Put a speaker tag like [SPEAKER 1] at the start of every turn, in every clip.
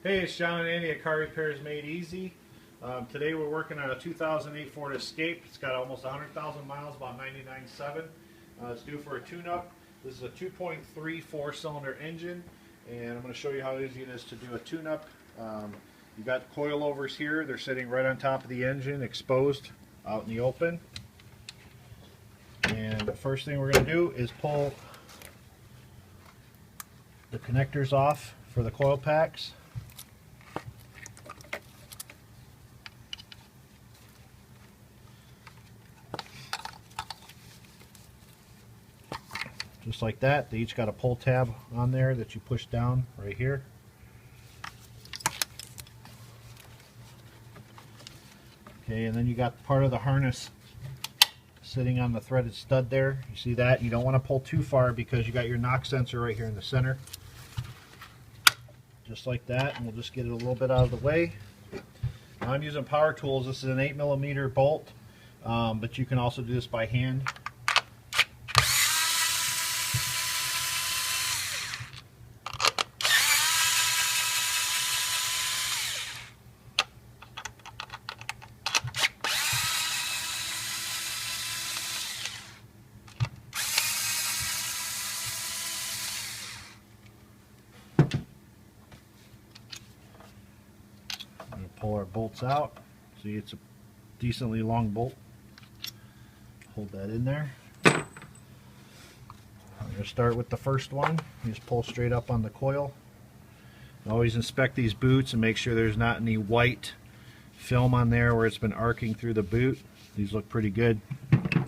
[SPEAKER 1] Hey, it's John and Andy at Car Repairs Made Easy. Today we're working on a 2008 Ford Escape. It's got almost 100,000 miles, about 99.7. It's due for a tune-up. This is a 2.3 four-cylinder engine, and I'm going to show you how easy it is to do a tune-up. You've got coilovers here. They're sitting right on top of the engine, exposed out in the open. And the first thing we're going to do is pull the connectors off for the coil packs. Just like that. They each got a pull tab on there that you push down right here. Okay, and then you got part of the harness sitting on the threaded stud there. You see that? You don't want to pull too far because you got your knock sensor right here in the center. Just like that, and we'll just get it a little bit out of the way. Now I'm using power tools. This is an 8mm bolt, but you can also do this by hand. Pull our bolts out. See, it's a decently long bolt. Hold that in there. I'm going to start with the first one. You just pull straight up on the coil. Always inspect these boots and make sure there's not any white film on there where it's been arcing through the boot. These look pretty good. Then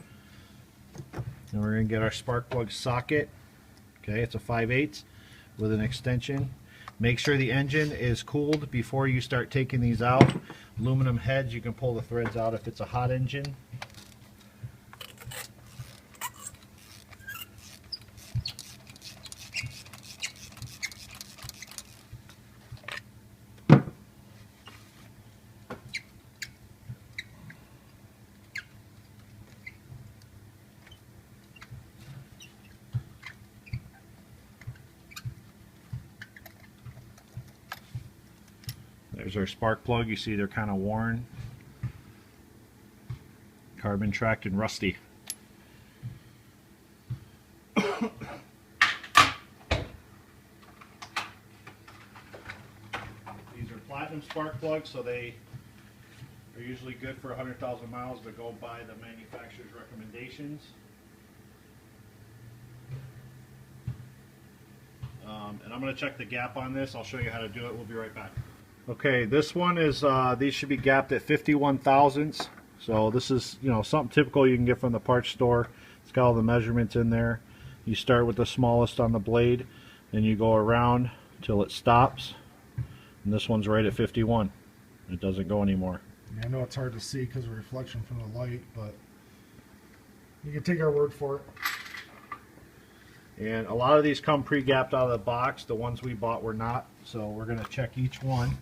[SPEAKER 1] we're going to get our spark plug socket. Okay, it's a 5/8 with an extension. Make sure the engine is cooled before you start taking these out. Aluminum heads, you can pull the threads out if it's a hot engine. There's our spark plug. You see they're kind of worn, carbon tracked and rusty. These are platinum spark plugs, so they are usually good for 100,000 miles, but go by the manufacturer's recommendations. And I'm going to check the gap on this. I'll show you how to do it. We'll be right back. Okay, this one is, these should be gapped at 51 thousandths. So this is, something typical you can get from the parts store. It's got all the measurements in there. You start with the smallest on the blade, then you go around till it stops. And this one's right at 51. It doesn't go anymore.
[SPEAKER 2] Yeah, I know it's hard to see because of the reflection from the light, but you can take our word for it.
[SPEAKER 1] And a lot of these come pre-gapped out of the box. The ones we bought were not. So we're going to check each one.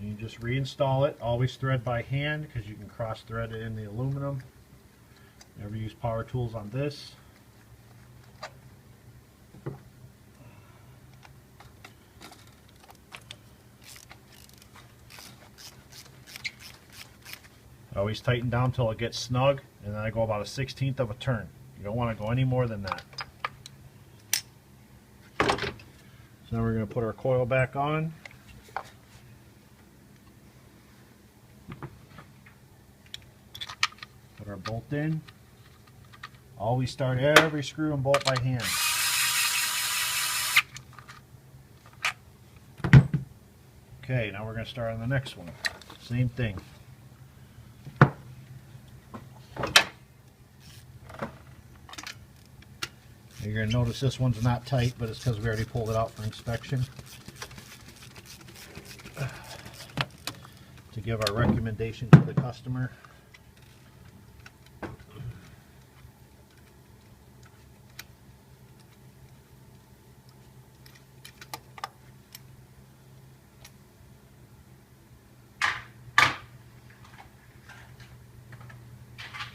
[SPEAKER 1] And you just reinstall it. Always thread by hand because you can cross thread it in the aluminum. Never use power tools on this. Always tighten down until it gets snug, and then I go about a 1/16 of a turn. You don't want to go any more than that. So now we're going to put our coil back on. Put our bolt in. Always start every screw and bolt by hand. Okay, now we're going to start on the next one. Same thing. You're going to notice this one's not tight, but it's because we already pulled it out for inspection. To give our recommendation to the customer.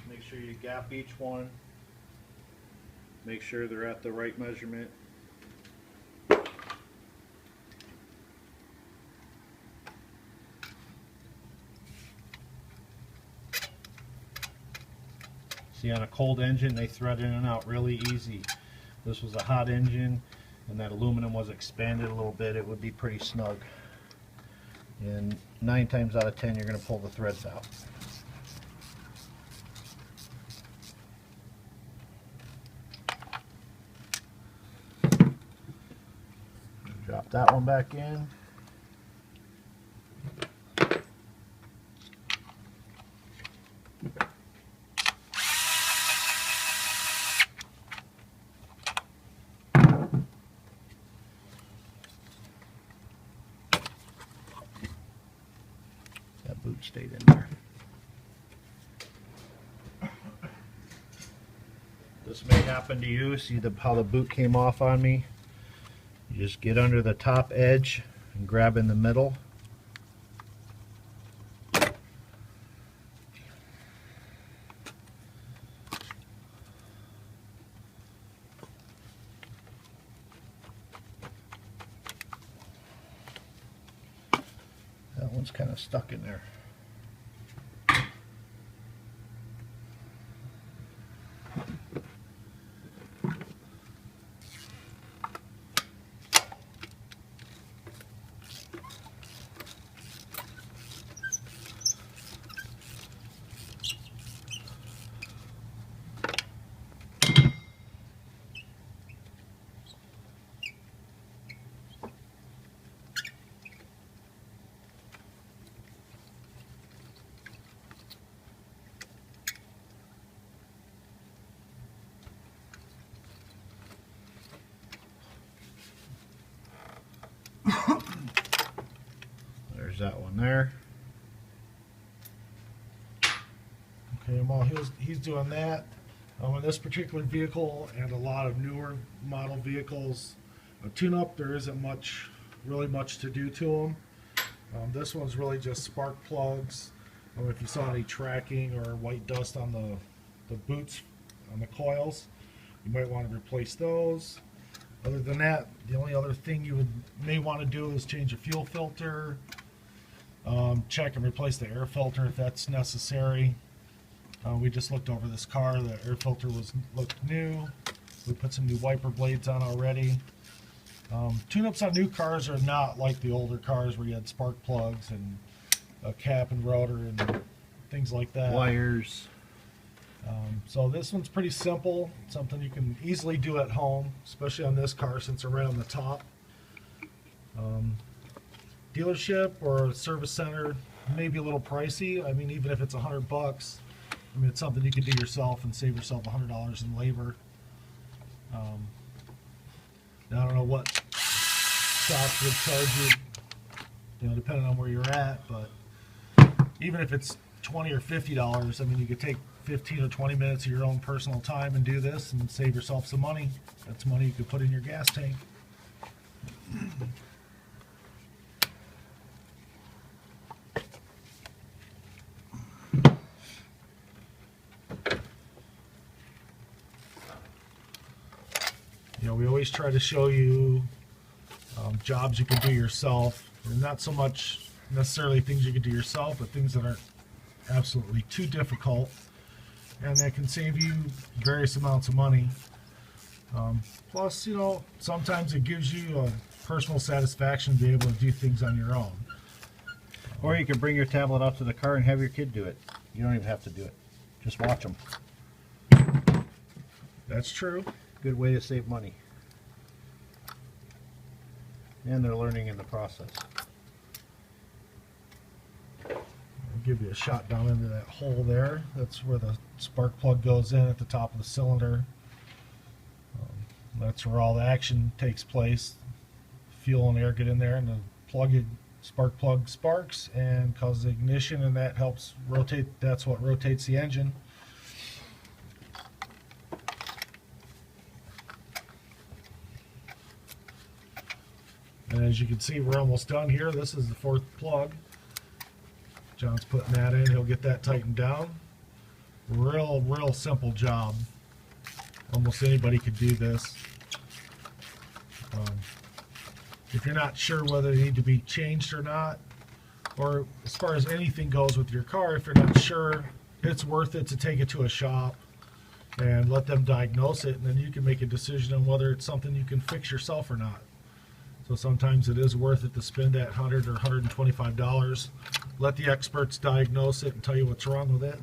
[SPEAKER 1] Make sure you gap each one. Make sure they're at the right measurement. See, on a cold engine, they thread in and out really easy. This was a hot engine, and that aluminum was expanded a little bit, it would be pretty snug. And 9 times out of 10, you're going to pull the threads out. Drop that one back in. That boot stayed in there. This may happen to you. See how the boot came off on me? You just get under the top edge and grab in the middle. That one's kind of stuck in there. There's that one there.
[SPEAKER 2] Okay, while he's doing that, in this particular vehicle and a lot of newer model vehicles, a tune-up, there isn't really much to do to them. This one's really just spark plugs. If you saw any tracking or white dust on the boots, on the coils, you might want to replace those. Other than that, the only other thing you may want to do is change a fuel filter, check and replace the air filter if that's necessary. We just looked over this car. The air filter looked new. We put some new wiper blades on already. Tune-ups on new cars are not like the older cars where you had spark plugs and a cap and rotor and things like that.
[SPEAKER 1] Wires.
[SPEAKER 2] So this one's pretty simple, something you can easily do at home, especially on this car since they're right on the top. Dealership or service center may be a little pricey. I mean, even if it's $100, I mean, it's something you can do yourself and save yourself $100 in labor. Now, I don't know what shops would charge you, depending on where you're at, but even if it's $20 or $50, I mean, you could take 15 or 20 minutes of your own personal time and do this and save yourself some money. That's money you could put in your gas tank. We always try to show you jobs you can do yourself, and not so much necessarily things you can do yourself, but things that aren't absolutely too difficult and that can save you various amounts of money. Plus, sometimes it gives you a personal satisfaction to be able to do things on your own.
[SPEAKER 1] Or you can bring your tablet out to the car and have your kid do it. You don't even have to do it. Just watch them.
[SPEAKER 2] That's true.
[SPEAKER 1] Good way to save money. And they're learning in the process.
[SPEAKER 2] I'll give you a shot down into that hole there. That's where the spark plug goes in at the top of the cylinder. That's where all the action takes place. Fuel and air get in there, and the spark plug sparks and causes ignition, and that helps rotate. That's what rotates the engine. And as you can see, we're almost done here. This is the fourth plug. John's putting that in. He'll get that tightened down. Real simple job. Almost anybody could do this. If you're not sure whether they need to be changed or not, or as far as anything goes with your car, if you're not sure, it's worth it to take it to a shop and let them diagnose it, and then you can make a decision on whether it's something you can fix yourself or not. So sometimes it is worth it to spend that $100 or $125. Let the experts diagnose it and tell you what's wrong with it.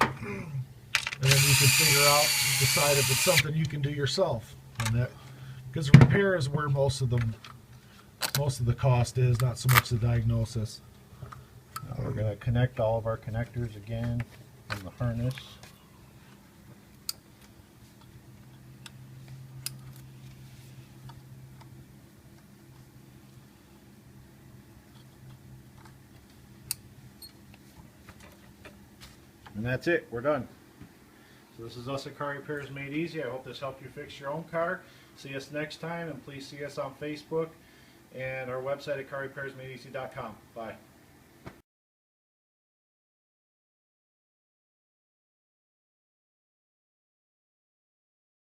[SPEAKER 2] And then you can figure out, decide if it's something you can do yourself. And that, because repair is where most of the cost is, not so much the diagnosis.
[SPEAKER 1] Now we're going to connect all of our connectors again from the harness. And that's it, we're done. So this is us at Car Repairs Made Easy. I hope this helped you fix your own car. See us next time, and please see us on Facebook and our website at carrepairsmadeeasy.com. Bye.